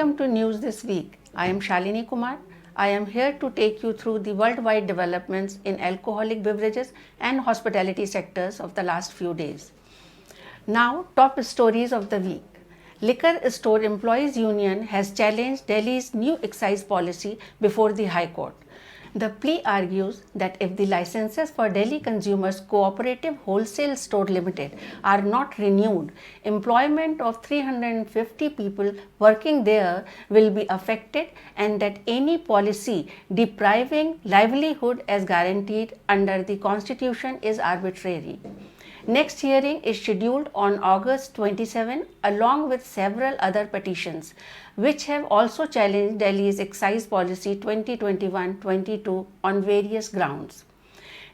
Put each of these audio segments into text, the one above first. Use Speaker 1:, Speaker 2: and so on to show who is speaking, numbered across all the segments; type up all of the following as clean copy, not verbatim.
Speaker 1: Welcome to News This Week. I am Shalini Kumar. I am here to take you through the worldwide developments in alcoholic beverages and hospitality sectors of the last few days. Now, top stories of the week. Liquor Store Employees Union has challenged Delhi's new excise policy before the High Court. The plea argues that if the licenses for Delhi Consumers Cooperative Wholesale Store Limited are not renewed, employment of 350 people working there will be affected and that any policy depriving livelihood as guaranteed under the Constitution is arbitrary. Next hearing is scheduled on August 27 along with several other petitions which have also challenged Delhi's excise policy 2021-22 on various grounds.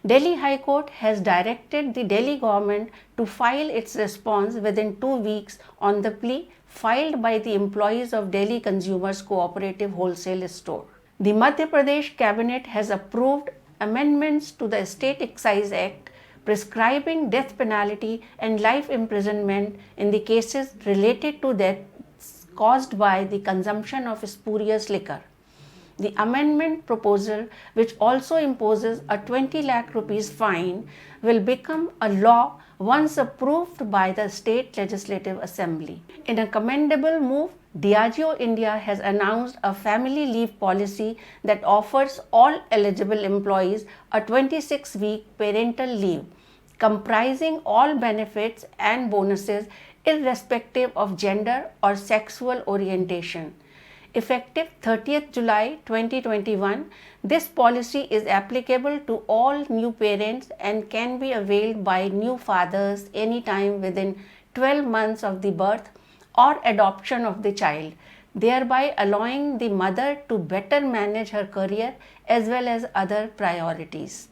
Speaker 1: Delhi High Court has directed the Delhi government to file its response within 2 weeks on the plea filed by the employees of Delhi Consumers Cooperative Wholesale Store. The Madhya Pradesh Cabinet has approved amendments to the State Excise Act prescribing death penalty and life imprisonment in the cases related to deaths caused by the consumption of spurious liquor. The amendment proposal, which also imposes a 20 lakh rupees fine, will become a law once approved by the State Legislative Assembly. In a commendable move, Diageo India has announced a family leave policy that offers all eligible employees a 26-week parental leave, comprising all benefits and bonuses irrespective of gender or sexual orientation. Effective 30th July 2021, this policy is applicable to all new parents and can be availed by new fathers anytime within 12 months of the birth or adoption of the child, thereby allowing the mother to better manage her career as well as other priorities.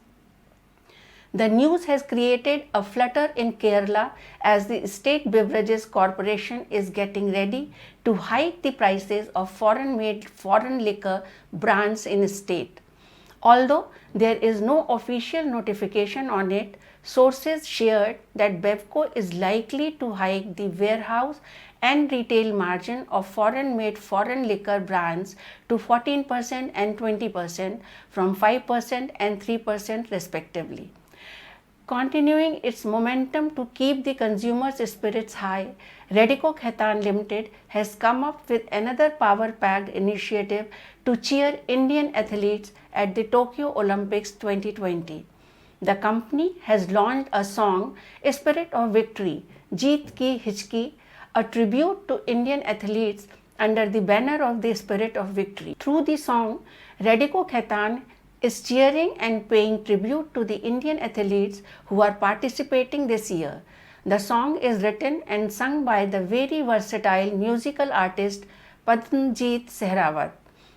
Speaker 1: The news has created a flutter in Kerala as the State Beverages Corporation is getting ready to hike the prices of foreign-made foreign liquor brands in the state. Although there is no official notification on it, sources shared that BevCo is likely to hike the warehouse and retail margin of foreign-made foreign liquor brands to 14% and 20% from 5% and 3% respectively. Continuing its momentum to keep the consumers' spirits high, Radico Khaitan Limited has come up with another power-packed initiative to cheer Indian athletes at the Tokyo Olympics 2020. The company has launched a song, Spirit of Victory, Jeet Ki Hichki, a tribute to Indian athletes under the banner of the Spirit of Victory. Through the song, Radico Khaitan is cheering and paying tribute to the Indian athletes who are participating this year. The song is written and sung by the very versatile musical artist Padmjeet Sehrawat.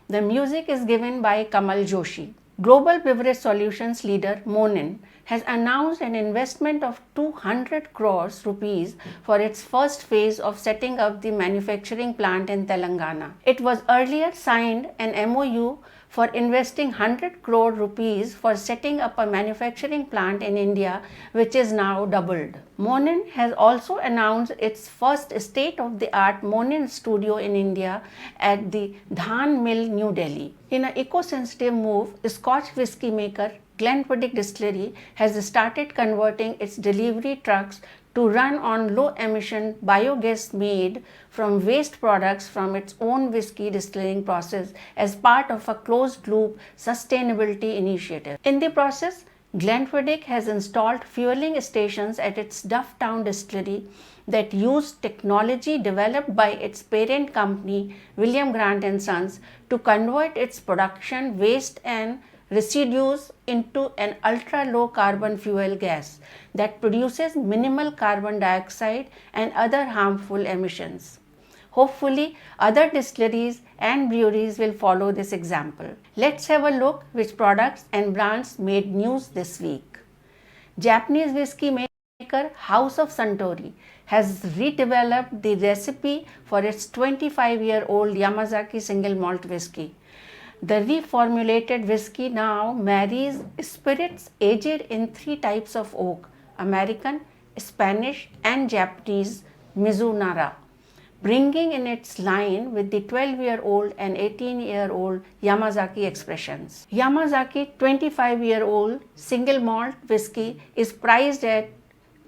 Speaker 1: The music is given by Kamal Joshi. Global Beverage Solutions leader Monin has announced an investment of 200 crores rupees for its first phase of setting up the manufacturing plant in Telangana. It was earlier signed an MOU for investing 100 crore rupees for setting up a manufacturing plant in India, which is now doubled. Monin has also announced its first state-of-the-art Monin studio in India at the Dhan Mill, New Delhi. In an eco-sensitive move, Scotch whisky maker Glenfiddich Distillery has started converting its delivery trucks to run on low-emission biogas made from waste products from its own whisky distilling process as part of a closed-loop sustainability initiative. In the process, Glenfiddich has installed fueling stations at its Dufftown distillery that use technology developed by its parent company William Grant & Sons to convert its production waste and residues into an ultra-low carbon fuel gas that produces minimal carbon dioxide and other harmful emissions. Hopefully, other distilleries and breweries will follow this example. Let's have a look which products and brands made news this week. Japanese whiskey maker House of Suntory has redeveloped the recipe for its 25-year-old Yamazaki single malt whiskey. The reformulated whiskey now marries spirits aged in 3 types of oak: American, Spanish and Japanese Mizunara. bringing in its line with the 12-year-old and 18-year-old Yamazaki expressions. Yamazaki 25-year-old single malt whiskey is priced at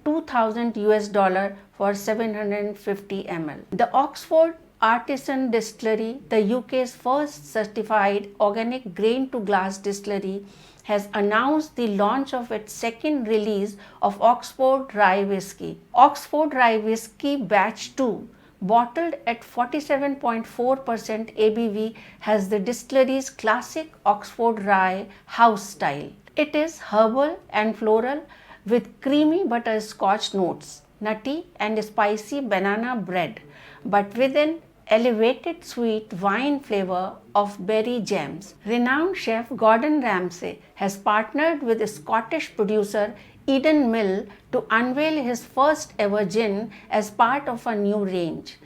Speaker 1: 2000 US dollar for 750 ml. The Oxford Artisan Distillery, the UK's first certified organic grain to glass distillery, has announced the launch of its second release of Oxford Rye Whisky. Oxford Rye Whisky Batch 2, bottled at 47.4% ABV, has the distillery's classic Oxford Rye house style. It is herbal and floral with creamy butterscotch notes, nutty and spicy banana bread, but with an elevated sweet wine flavor of berry gems. Renowned chef Gordon Ramsay has partnered with Scottish producer Eden Mill to unveil his first ever gin as part of a new range.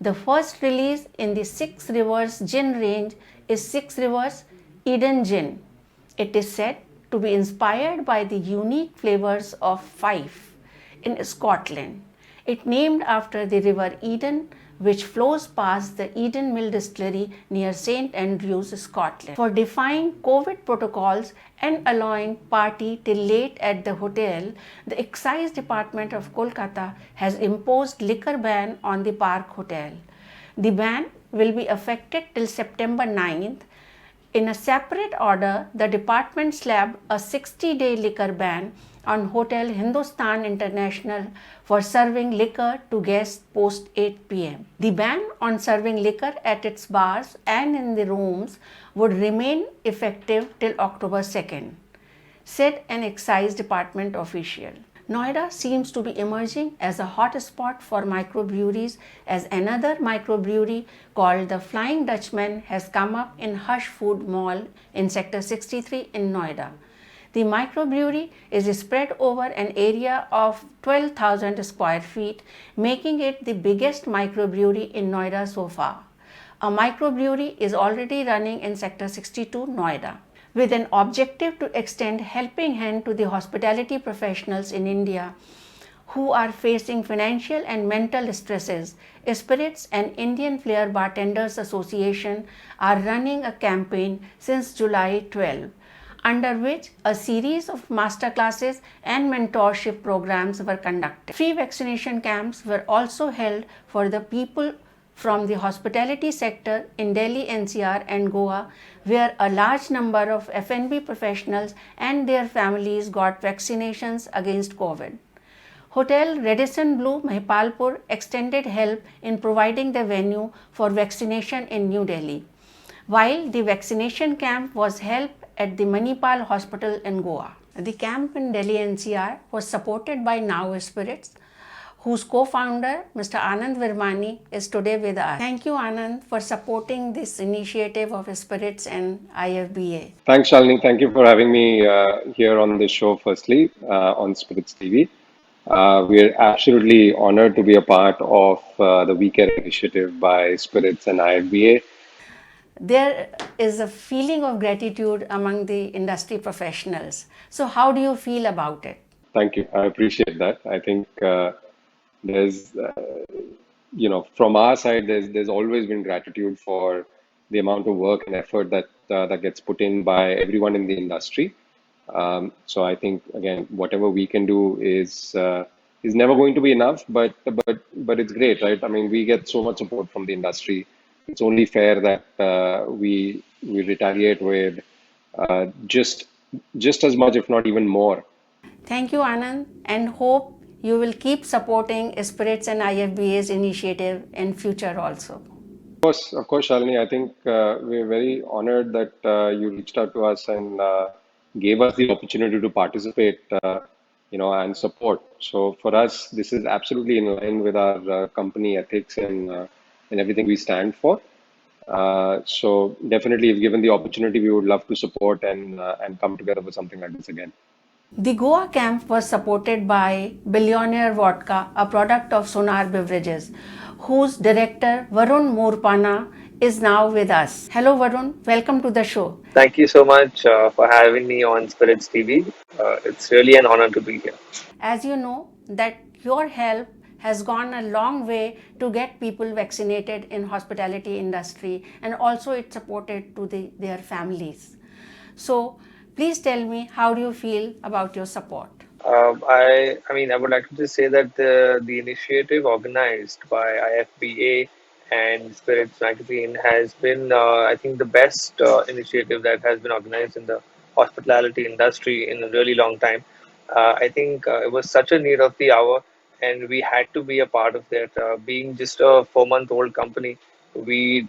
Speaker 1: The first release in the Six Rivers gin range is Six Rivers Eden Gin. It is said to be inspired by the unique flavors of Fife in Scotland. It named after the River Eden, which flows past the Eden Mill Distillery near St. Andrews, Scotland. For defying COVID protocols and allowing party till late at the hotel, the Excise Department of Kolkata has imposed liquor ban on the Park Hotel. The ban will be effective till September 9th. In a separate order, the department slapped a 60-day liquor ban on Hotel Hindustan International for serving liquor to guests post 8 pm. The ban on serving liquor at its bars and in the rooms would remain effective till October 2nd, said an Excise Department official. Noida seems to be emerging as a hot spot for microbreweries, as another microbrewery called the Flying Dutchman has come up in Hush Food Mall in Sector 63 in Noida. The microbrewery is spread over an area of 12,000 square feet, making it the biggest microbrewery in Noida so far. A microbrewery is already running in Sector 62, Noida, with an objective to extend helping hand to the hospitality professionals in India who are facing financial and mental stresses. Spirits and Indian Flair Bartenders Association are running a campaign since July 12, under which a series of masterclasses and mentorship programs were conducted. Free vaccination camps were also held for the people from the hospitality sector in Delhi NCR and Goa, where a large number of F&B professionals and their families got vaccinations against COVID. Hotel Radisson Blu Mahipalpur extended help in providing the venue for vaccination in New Delhi, while the vaccination camp was held at the Manipal Hospital in Goa. The camp in Delhi NCR was supported by Now Spirits, whose co-founder, Mr. Anand Virmani, is today with us. Thank you, Anand, for supporting this initiative of Spirits and IFBA.
Speaker 2: Thanks, Shalini. Thank you for having me here on this show, firstly, on Spirits TV. We're absolutely honored to be a part of the We Care initiative by Spirits and IFBA.
Speaker 1: There is a feeling of gratitude among the industry professionals. So how do you feel about it?
Speaker 2: Thank you. I appreciate that. I think there's, from our side, there's always been gratitude for the amount of work and effort that gets put in by everyone in the industry. So I think, again, whatever we can do is never going to be enough, but it's great, right? I mean, we get so much support from the industry. It's only fair that we retaliate with just as much, if not even more.
Speaker 1: Thank you, Anand, and hope you will keep supporting Spirits and IFBA's initiative in future also.
Speaker 2: Of course, Shalini. I think we're very honored that you reached out to us and gave us the opportunity to participate, and support. So for us, this is absolutely in line with our company ethics and everything we stand for. So definitely, if given the opportunity, we would love to support and come together for something like this again.
Speaker 1: The Goa camp was supported by Billionaire Vodka, a product of Sonar Beverages, whose director Varun Morpana is now with us. Hello Varun, welcome to the show.
Speaker 3: Thank you so much for having me on Spirits TV. It's really an honor to be here.
Speaker 1: As you know that your help has gone a long way to get people vaccinated in hospitality industry, and also it supported to their families. So please tell me, how do you feel about your support?
Speaker 3: I mean, I would like to just say that the initiative organized by IFBA and Spirits Magazine has been, I think, the best initiative that has been organized in the hospitality industry in a really long time. I think it was such a need of the hour, and we had to be a part of that. Being just a 4-month-old company, we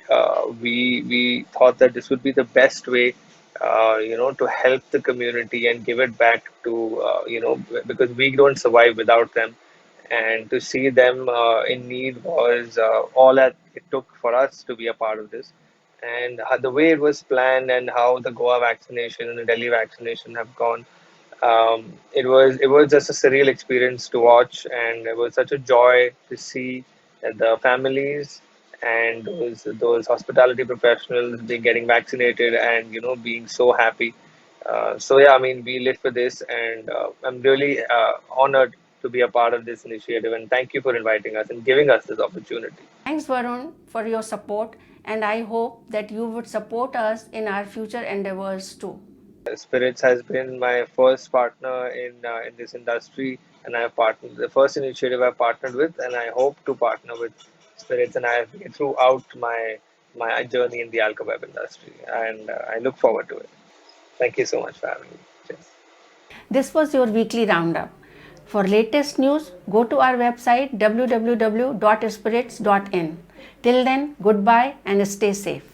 Speaker 3: thought that this would be the best way, to help the community and give it back to, because we don't survive without them. And to see them in need was all that it took for us to be a part of this. And the way it was planned and how the Goa vaccination and the Delhi vaccination have gone, it was just a surreal experience to watch, and it was such a joy to see that the families and those hospitality professionals be getting vaccinated and being so happy. So yeah, I mean, we live for this, and I'm really honored to be a part of this initiative. And thank you for inviting us and giving us this opportunity.
Speaker 1: Thanks, Varun, for your support, and I hope that you would support us in our future endeavors too.
Speaker 3: Spirits has been my first partner in this industry, and I have partnered the first initiative I partnered with, and I hope to partner with Spirits and I throughout my journey in the alcohol industry, and I look forward to it. Thank you so much for having me. Cheers.
Speaker 1: This was your weekly roundup. For latest news, go to our website www.spirits.in. Till then, goodbye and stay safe.